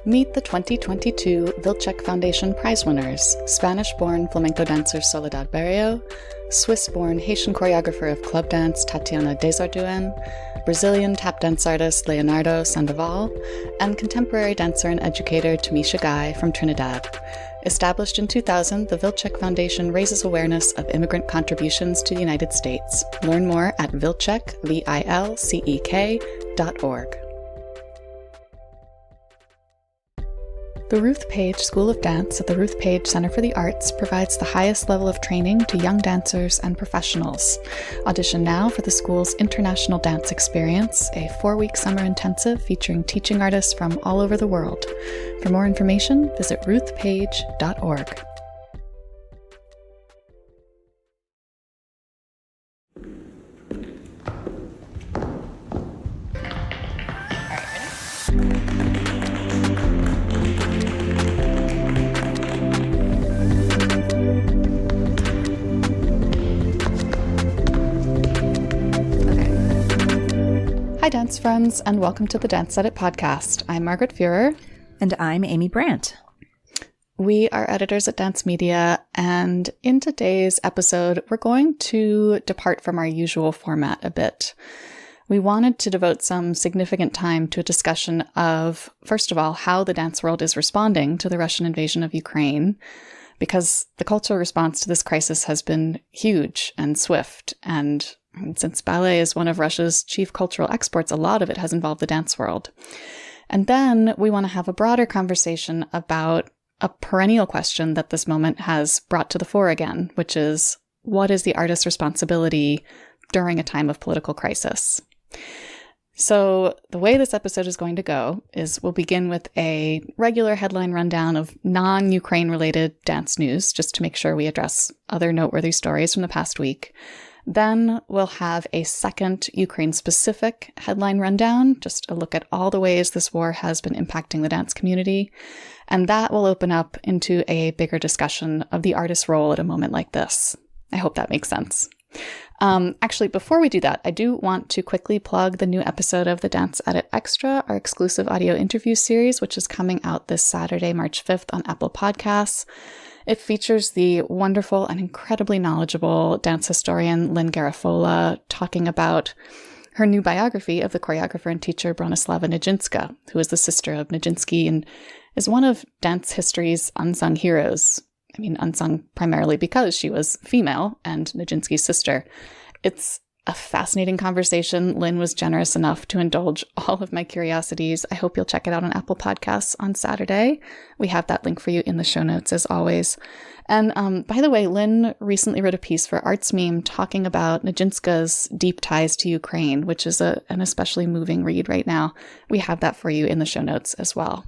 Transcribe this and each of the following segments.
Meet the 2022 Vilcek Foundation Prize winners, Spanish-born flamenco dancer Soledad Berrio, Swiss-born Haitian choreographer of club dance Tatiana Desarduen, Brazilian tap dance artist Leonardo Sandoval, and contemporary dancer and educator Tamisha Guy from Trinidad. Established in 2000, the Vilcek Foundation raises awareness of immigrant contributions to the United States. Learn more at vilcek, vilcek.org. The Ruth Page School of Dance at the Ruth Page Center for the Arts provides the highest level of training to young dancers and professionals. Audition now for the school's International Dance Experience, a 4-week summer intensive featuring teaching artists from all over the world. For more information, visit ruthpage.org. Hi, dance friends, and welcome to the Dance Edit podcast. I'm Margaret Fuhrer. And I'm Amy Brandt. We are editors at Dance Media, and in today's episode, we're going to depart from our usual format a bit. We wanted to devote some significant time to a discussion of, first of all, how the dance world is responding to the Russian invasion of Ukraine, because the cultural response to this crisis has been huge and swift, and since ballet is one of Russia's chief cultural exports, a lot of it has involved the dance world. And then we want to have a broader conversation about a perennial question that this moment has brought to the fore again, which is, what is the artist's responsibility during a time of political crisis? So the way this episode is going to go is we'll begin with a regular headline rundown of non-Ukraine related dance news, just to make sure we address other noteworthy stories from the past week. Then we'll have a second Ukraine-specific headline rundown, just a look at all the ways this war has been impacting the dance community. And that will open up into a bigger discussion of the artist's role at a moment like this. I hope that makes sense. Actually, before we do that, I do want to quickly plug the new episode of the Dance Edit Extra, our exclusive audio interview series, which is coming out this Saturday, March 5th on Apple Podcasts. It features the wonderful and incredibly knowledgeable dance historian Lynn Garafola talking about her new biography of the choreographer and teacher Bronislava Nijinská, who is the sister of Nijinsky and is one of dance history's unsung heroes. I mean, unsung primarily because she was female and Nijinsky's sister. It's a fascinating conversation. Lynn was generous enough to indulge all of my curiosities. I hope you'll check it out on Apple Podcasts on Saturday. We have that link for you in the show notes, as always. And by the way, Lynn recently wrote a piece for Arts Meme talking about Nijinská's deep ties to Ukraine, which is an especially moving read right now. We have that for you in the show notes as well.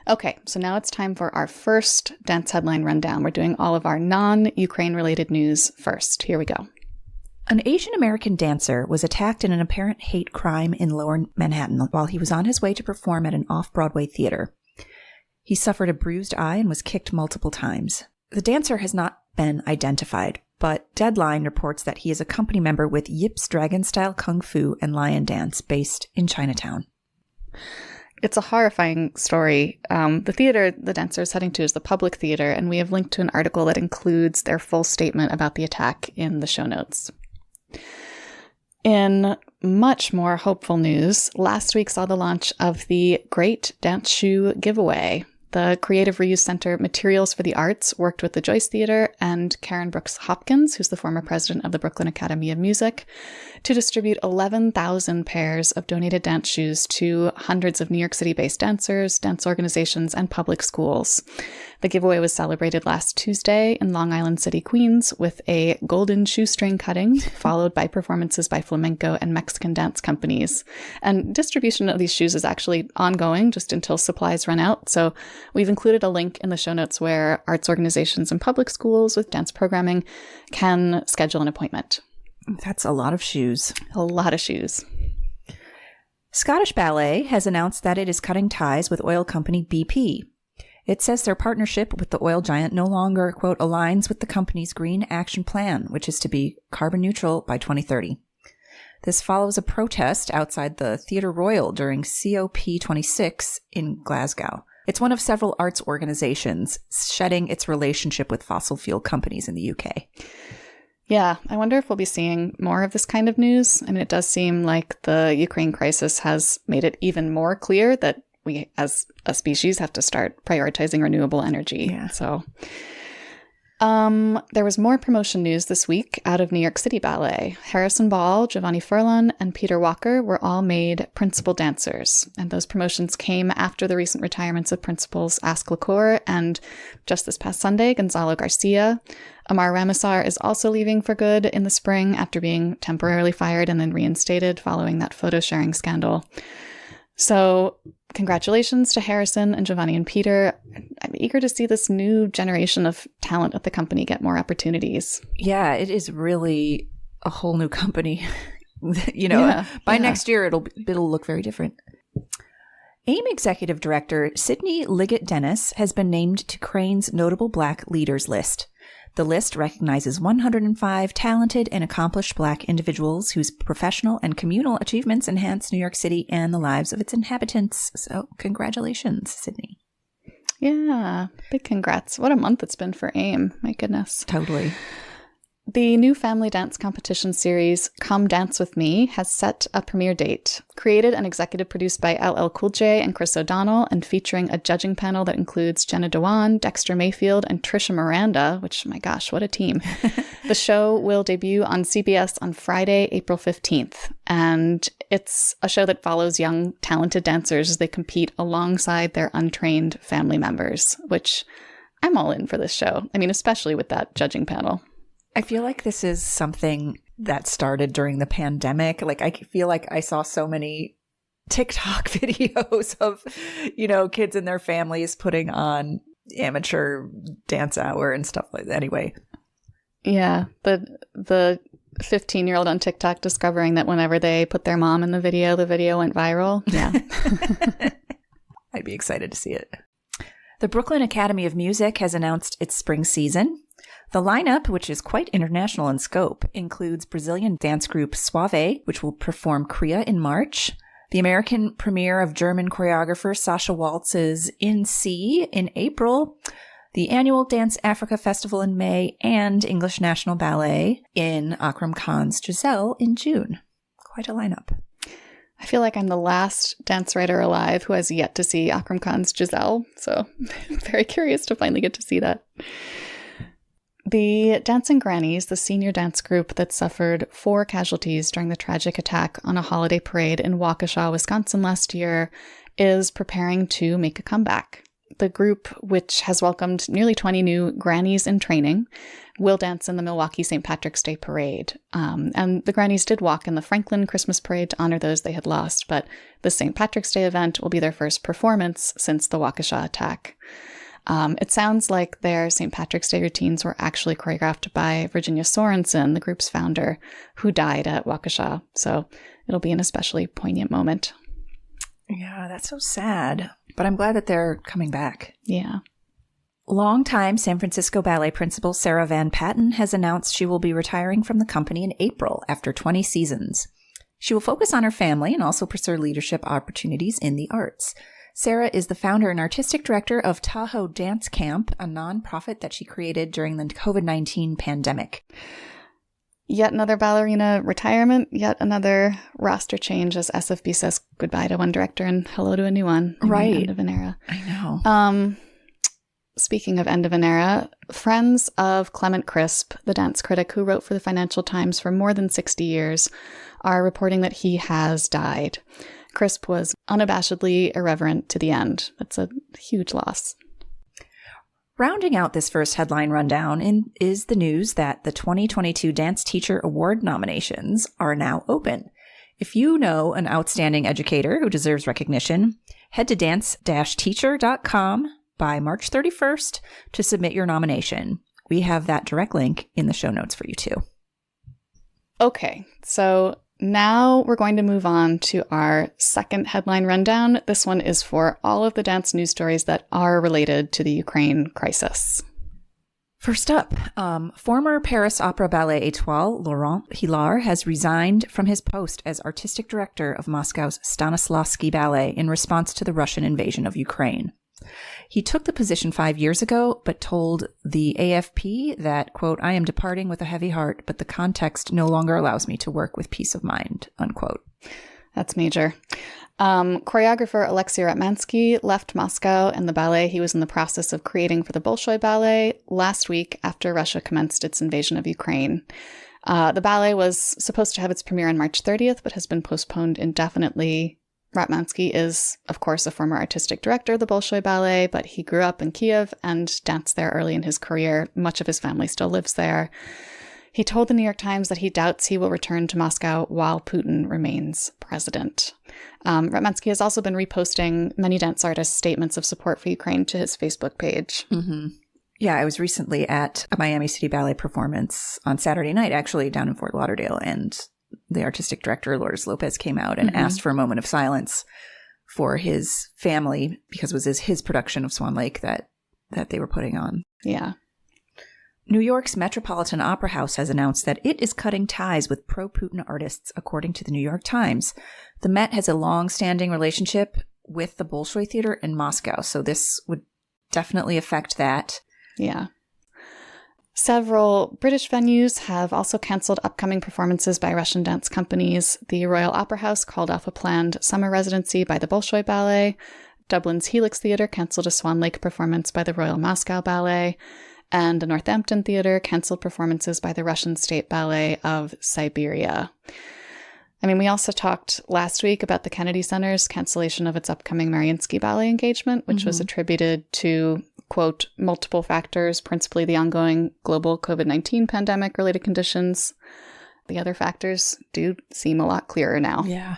Okay, so now it's time for our first dance headline rundown. We're doing all of our non-Ukraine related news first. Here we go. An Asian American dancer was attacked in an apparent hate crime in Lower Manhattan while he was on his way to perform at an off-Broadway theater. He suffered a bruised eye and was kicked multiple times. The dancer has not been identified, but Deadline reports that he is a company member with Yip's Dragon-style Kung Fu and Lion Dance based in Chinatown. It's a horrifying story. The theater the dancer is heading to is the Public Theater, and we have linked to an article that includes their full statement about the attack in the show notes. In much more hopeful news, last week saw the launch of the Great Dance Shoe Giveaway. The Creative Reuse Center Materials for the Arts worked with the Joyce Theater and Karen Brooks Hopkins, who's the former president of the Brooklyn Academy of Music, to distribute 11,000 pairs of donated dance shoes to hundreds of New York City-based dancers, dance organizations, and public schools. The giveaway was celebrated last Tuesday in Long Island City, Queens, with a golden shoestring cutting, followed by performances by flamenco and Mexican dance companies. And distribution of these shoes is actually ongoing just until supplies run out. So we've included a link in the show notes where arts organizations and public schools with dance programming can schedule an appointment. That's a lot of shoes. A lot of shoes. Scottish Ballet has announced that it is cutting ties with oil company BP. It says their partnership with the oil giant no longer, quote, aligns with the company's Green Action Plan, which is to be carbon neutral by 2030. This follows a protest outside the Theatre Royal during COP26 in Glasgow. It's one of several arts organizations shedding its relationship with fossil fuel companies in the UK. Yeah, I wonder if we'll be seeing more of this kind of news. I mean, it does seem like the Ukraine crisis has made it even more clear that we, as a species, have to start prioritizing renewable energy. Yeah. So, there was more promotion news this week out of New York City Ballet. Harrison Ball, Giovanni Furlan, and Peter Walker were all made principal dancers. And those promotions came after the recent retirements of principals Ask Lacour and, just this past Sunday, Gonzalo Garcia. Amar Ramasar is also leaving for good in the spring after being temporarily fired and then reinstated following that photo sharing scandal. So congratulations to Harrison and Giovanni and Peter. I'm eager to see this new generation of talent at the company get more opportunities. Yeah, it is really a whole new company. By next year, it'll look very different. AIM Executive Director Sydney Liggett-Dennis has been named to Crane's Notable Black Leaders list. The list recognizes 105 talented and accomplished Black individuals whose professional and communal achievements enhance New York City and the lives of its inhabitants. So, congratulations, Sydney. Yeah, big congrats. What a month it's been for AIM. My goodness. Totally. The new family dance competition series, Come Dance With Me, has set a premiere date. Created and executive produced by LL Cool J and Chris O'Donnell, and featuring a judging panel that includes Jenna Dewan, Dexter Mayfield, and Trisha Miranda, which, my gosh, what a team. The show will debut on CBS on Friday, April 15th. And it's a show that follows young, talented dancers as they compete alongside their untrained family members, which I'm all in for this show. I mean, especially with that judging panel. I feel like this is something that started during the pandemic. Like, I feel like I saw so many TikTok videos of, kids and their families putting on amateur dance hour and stuff like that. Anyway. Yeah. The 15-year-old on TikTok discovering that whenever they put their mom in the video went viral. Yeah. I'd be excited to see it. The Brooklyn Academy of Music has announced its spring season. The lineup, which is quite international in scope, includes Brazilian dance group Suave, which will perform Kriya in March, the American premiere of German choreographer Sasha Waltz's In C in April, the annual Dance Africa Festival in May, and English National Ballet in Akram Khan's Giselle in June. Quite a lineup. I feel like I'm the last dance writer alive who has yet to see Akram Khan's Giselle, so I'm very curious to finally get to see that. The Dancing Grannies, the senior dance group that suffered 4 casualties during the tragic attack on a holiday parade in Waukesha, Wisconsin last year, is preparing to make a comeback. The group, which has welcomed nearly 20 new grannies in training, will dance in the Milwaukee St. Patrick's Day Parade. And the grannies did walk in the Franklin Christmas Parade to honor those they had lost, but the St. Patrick's Day event will be their first performance since the Waukesha attack. It sounds like their St. Patrick's Day routines were actually choreographed by Virginia Sorensen, the group's founder, who died at Waukesha. So it'll be an especially poignant moment. Yeah, that's so sad. But I'm glad that they're coming back. Yeah. Longtime San Francisco Ballet principal Sarah Van Patten has announced she will be retiring from the company in April after 20 seasons. She will focus on her family and also pursue leadership opportunities in the arts. Sarah is the founder and artistic director of Tahoe Dance Camp, a nonprofit that she created during the COVID-19 pandemic. Yet another ballerina retirement, yet another roster change as SFB says goodbye to one director and hello to a new one. Right. End of an era. I know. Speaking of end of an era, friends of Clement Crisp, the dance critic who wrote for the Financial Times for more than 60 years, are reporting that he has died. Crisp was unabashedly irreverent to the end. That's a huge loss. Rounding out this first headline rundown is the news that the 2022 Dance Teacher Award nominations are now open. If you know an outstanding educator who deserves recognition, head to dance-teacher.com by March 31st to submit your nomination. We have that direct link in the show notes for you too. Okay, so now we're going to move on to our second headline rundown. This one is for all of the dance news stories that are related to the Ukraine crisis. First up, former Paris Opera Ballet Étoile Laurent Hilar has resigned from his post as artistic director of Moscow's Stanislavski Ballet in response to the Russian invasion of Ukraine. He took the position 5 years ago, but told the AFP that, quote, "I am departing with a heavy heart, but the context no longer allows me to work with peace of mind," unquote. That's major. Choreographer Alexei Ratmansky left Moscow and the ballet he was in the process of creating for the Bolshoi Ballet last week after Russia commenced its invasion of Ukraine. The ballet was supposed to have its premiere on March 30th, but has been postponed indefinitely. Ratmansky is, of course, a former artistic director of the Bolshoi Ballet, but he grew up in Kiev and danced there early in his career. Much of his family still lives there. He told the New York Times that he doubts he will return to Moscow while Putin remains president. Ratmansky has also been reposting many dance artists' statements of support for Ukraine to his Facebook page. Mm-hmm. Yeah, I was recently at a Miami City Ballet performance on Saturday night, actually, down in Fort Lauderdale, and the artistic director, Lourdes Lopez, came out and asked for a moment of silence for his family because it was his production of Swan Lake that they were putting on. Yeah. New York's Metropolitan Opera House has announced that it is cutting ties with pro-Putin artists, according to the New York Times. The Met has a long-standing relationship with the Bolshoi Theater in Moscow, so this would definitely affect that. Yeah. Several British venues have also canceled upcoming performances by Russian dance companies. The Royal Opera House called off a planned summer residency by the Bolshoi Ballet. Dublin's Helix Theatre canceled a Swan Lake performance by the Royal Moscow Ballet. And the Northampton Theatre canceled performances by the Russian State Ballet of Siberia. I mean, we also talked last week about the Kennedy Center's cancellation of its upcoming Mariinsky Ballet engagement, which was attributed to, quote, multiple factors, principally the ongoing global COVID-19 pandemic-related conditions. The other factors do seem a lot clearer now. Yeah.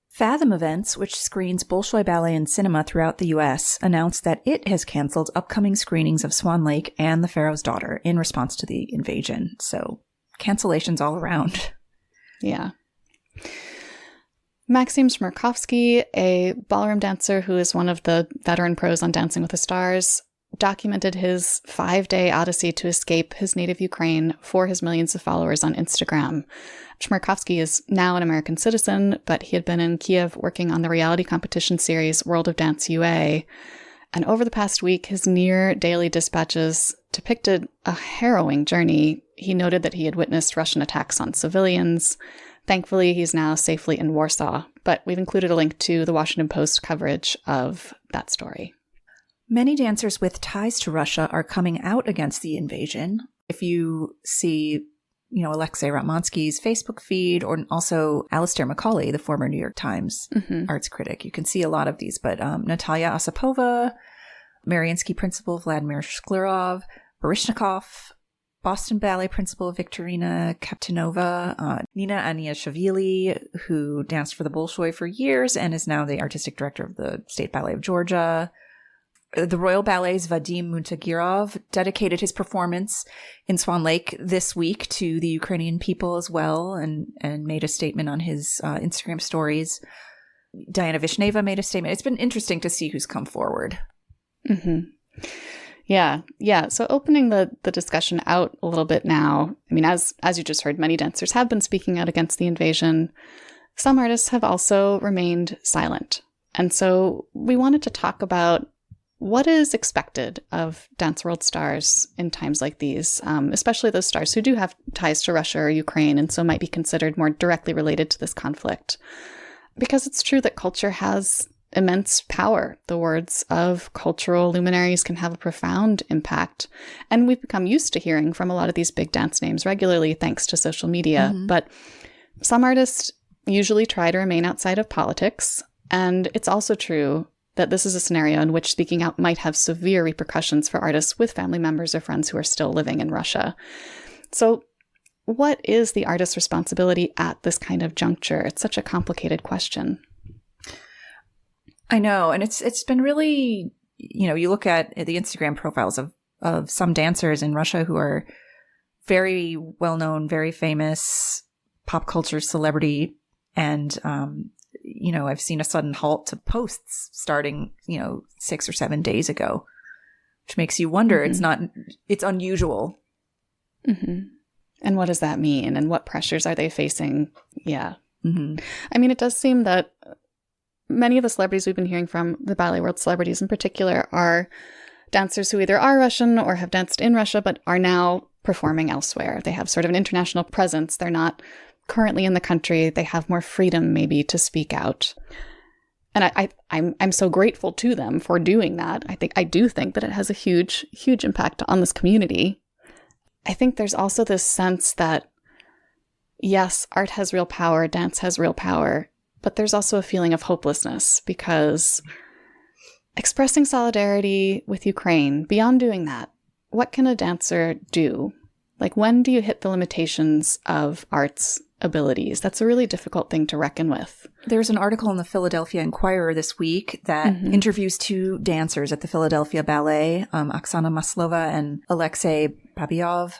Fathom Events, which screens Bolshoi Ballet in cinema throughout the U.S., announced that it has canceled upcoming screenings of Swan Lake and The Pharaoh's Daughter in response to the invasion. So, cancellations all around. Yeah. Maxim Shmerkovsky, a ballroom dancer who is one of the veteran pros on Dancing with the Stars, documented his 5-day odyssey to escape his native Ukraine for his millions of followers on Instagram. Shmerkovsky is now an American citizen, but he had been in Kiev working on the reality competition series World of Dance UA. And over the past week, his near-daily dispatches depicted a harrowing journey. He noted that he had witnessed Russian attacks on civilians. Thankfully, he's now safely in Warsaw, but we've included a link to the Washington Post coverage of that story. Many dancers with ties to Russia are coming out against the invasion. If you see, Alexei Ratmansky's Facebook feed, or also Alistair Macaulay, the former New York Times arts critic, you can see a lot of these. But Natalia Osipova, Mariinsky principal Vladimir Shklerov, Baryshnikov, Boston Ballet principal Viktorina Kaptinova, Nina Aniashvili, who danced for the Bolshoi for years and is now the artistic director of the State Ballet of Georgia. The Royal Ballet's Vadim Muntagirov dedicated his performance in Swan Lake this week to the Ukrainian people as well, and made a statement on his Instagram stories. Diana Vishneva made a statement. It's been interesting to see who's come forward. Yeah. So opening the discussion out a little bit now, I mean, as you just heard, many dancers have been speaking out against the invasion. Some artists have also remained silent. And so we wanted to talk about what is expected of dance world stars in times like these, especially those stars who do have ties to Russia or Ukraine and so might be considered more directly related to this conflict. Because it's true that culture has immense power. The words of cultural luminaries can have a profound impact. And we've become used to hearing from a lot of these big dance names regularly thanks to social media. But some artists usually try to remain outside of politics. And it's also true that this is a scenario in which speaking out might have severe repercussions for artists with family members or friends who are still living in Russia. So what is the artist's responsibility at this kind of juncture? It's such a complicated question. I know. And it's been really, you look at the Instagram profiles of some dancers in Russia who are very well-known, very famous pop culture celebrity. And, I've seen a sudden halt to posts starting, 6 or 7 days ago. which makes you wonder. It's unusual. Mm-hmm. And what does that mean? And what pressures are they facing? Yeah. Mm-hmm. I mean, it does seem that many of the celebrities we've been hearing from, the ballet world celebrities in particular, are dancers who either are Russian or have danced in Russia, but are now performing elsewhere. They have sort of an international presence. They're not currently in the country. They have more freedom maybe to speak out. And I'm so grateful to them for doing that. I do think that it has a huge, huge impact on this community. I think there's also this sense that, yes, art has real power, dance has real power, but there's also a feeling of hopelessness because expressing solidarity with Ukraine, beyond doing that, what can a dancer do? Like, when do you hit the limitations of art's abilities? That's a really difficult thing to reckon with. There's an article in the Philadelphia Inquirer this week that interviews two dancers at the Philadelphia Ballet, Oksana Maslova and Alexei Babayov.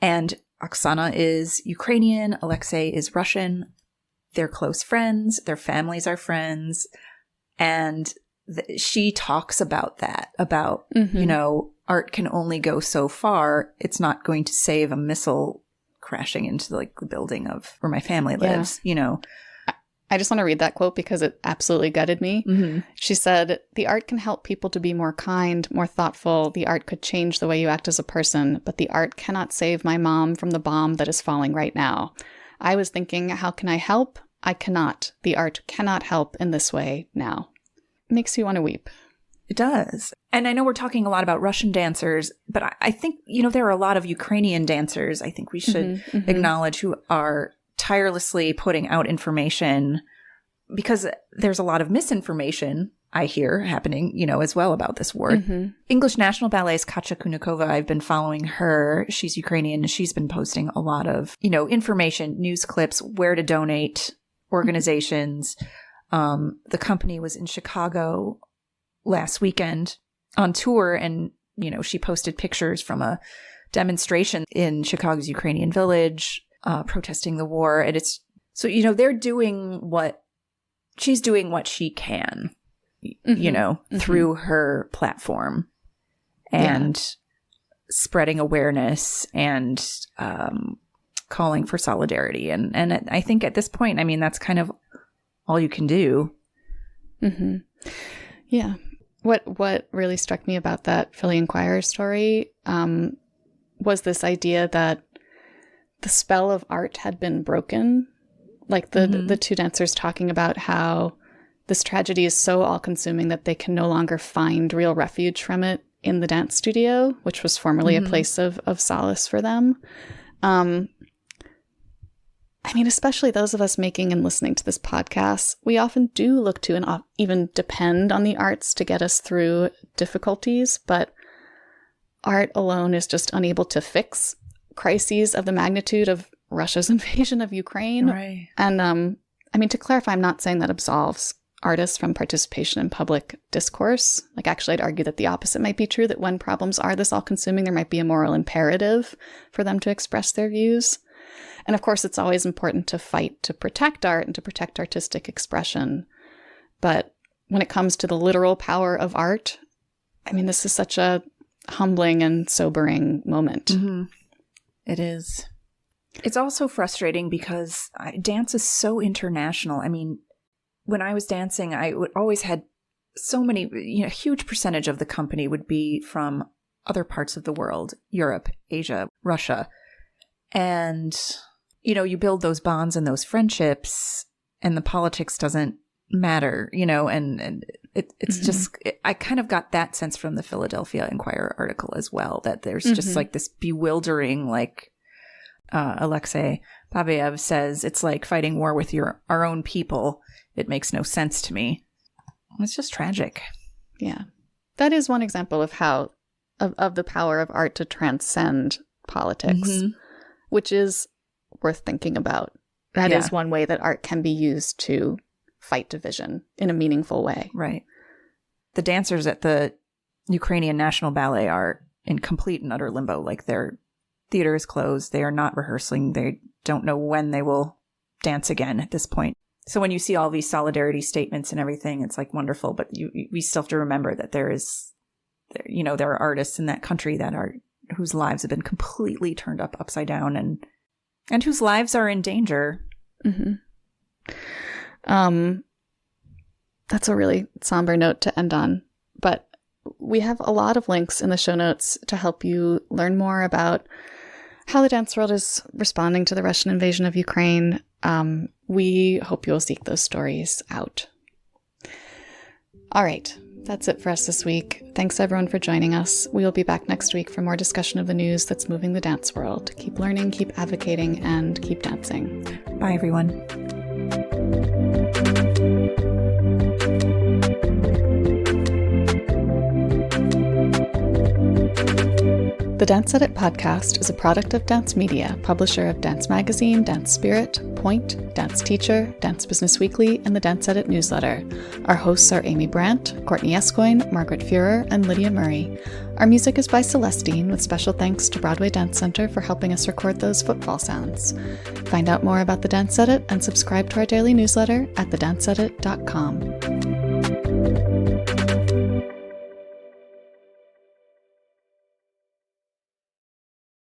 And Oksana is Ukrainian, Alexei is Russian. They're close friends, their families are friends. And she talks about that, about, art can only go so far. It's not going to save a missile crashing into the building of where my family lives, I just want to read that quote because it absolutely gutted me. Mm-hmm. She said, "The art can help people to be more kind, more thoughtful. The art could change the way you act as a person, but the art cannot save my mom from the bomb that is falling right now. I was thinking, how can I help? I cannot. The art cannot help in this way now." It makes you want to weep. It does. And I know we're talking a lot about Russian dancers, but I think, there are a lot of Ukrainian dancers, I think we should acknowledge, who are tirelessly putting out information, because there's a lot of misinformation, I hear, happening, as well about this war. English National Ballet's Katya Kunikova, I've been following her. She's Ukrainian, and she's been posting a lot of, information, news clips, where to donate, organizations. The company was in Chicago last weekend on tour, and she posted pictures from a demonstration in Chicago's Ukrainian village, protesting the war. And it's so they're doing she's doing what she can, through her platform, and spreading awareness and calling for solidarity. And I think at this point, that's kind of all you can do. Yeah. What really struck me about that Philly Inquirer story was this idea that the spell of art had been broken. Like the two dancers talking about how this tragedy is so all-consuming that they can no longer find real refuge from it in the dance studio, which was formerly a place of solace for them. Especially those of us making and listening to this podcast, we often do look to and even depend on the arts to get us through difficulties, but art alone is just unable to fix crises of the magnitude of Russia's invasion of Ukraine. Right. And to clarify, I'm not saying that absolves artists from participation in public discourse. Actually, I'd argue that the opposite might be true, that when problems are this all-consuming, there might be a moral imperative for them to express their views. And of course, it's always important to fight to protect art and to protect artistic expression. But when it comes to the literal power of art, this is such a humbling and sobering moment. It is. It's also frustrating because dance is so international. When I was dancing, I always had so many, a huge percentage of the company would be from other parts of the world, Europe, Asia, Russia. And you build those bonds and those friendships, and the politics doesn't matter, and it's just, I kind of got that sense from the Philadelphia Inquirer article as well, that there's just this bewildering, Alexei Babayev says, it's like fighting war with our own people. It makes no sense to me. It's just tragic. Yeah. That is one example of how, of the power of art to transcend politics, which is worth thinking about. That is one way that art can be used to fight division in a meaningful way. Right. The dancers at the Ukrainian National Ballet are in complete and utter limbo. Their theater is closed. They are not rehearsing. They don't know when they will dance again at this point. So when you see all these solidarity statements and everything, it's wonderful. But we still have to remember that there is there are artists in that country whose lives have been completely turned upside down and whose lives are in danger. Mm-hmm. That's a really somber note to end on, but we have a lot of links in the show notes to help you learn more about how the dance world is responding to the Russian invasion of Ukraine. We hope you'll seek those stories out. All right, that's it for us this week. Thanks everyone for joining us. We will be back next week for more discussion of the news that's moving the dance world. Keep learning, keep advocating, and keep dancing. Bye, everyone. The Dance Edit podcast is a product of Dance Media, publisher of Dance Magazine, Dance Spirit, Point, Dance Teacher, Dance Business Weekly, and the Dance Edit newsletter. Our hosts are Amy Brandt, Courtney Escoyne, Margaret Fuhrer, and Lydia Murray. Our music is by Celestine, with special thanks to Broadway Dance Center for helping us record those footfall sounds. Find out more about the Dance Edit and subscribe to our daily newsletter at thedanceedit.com.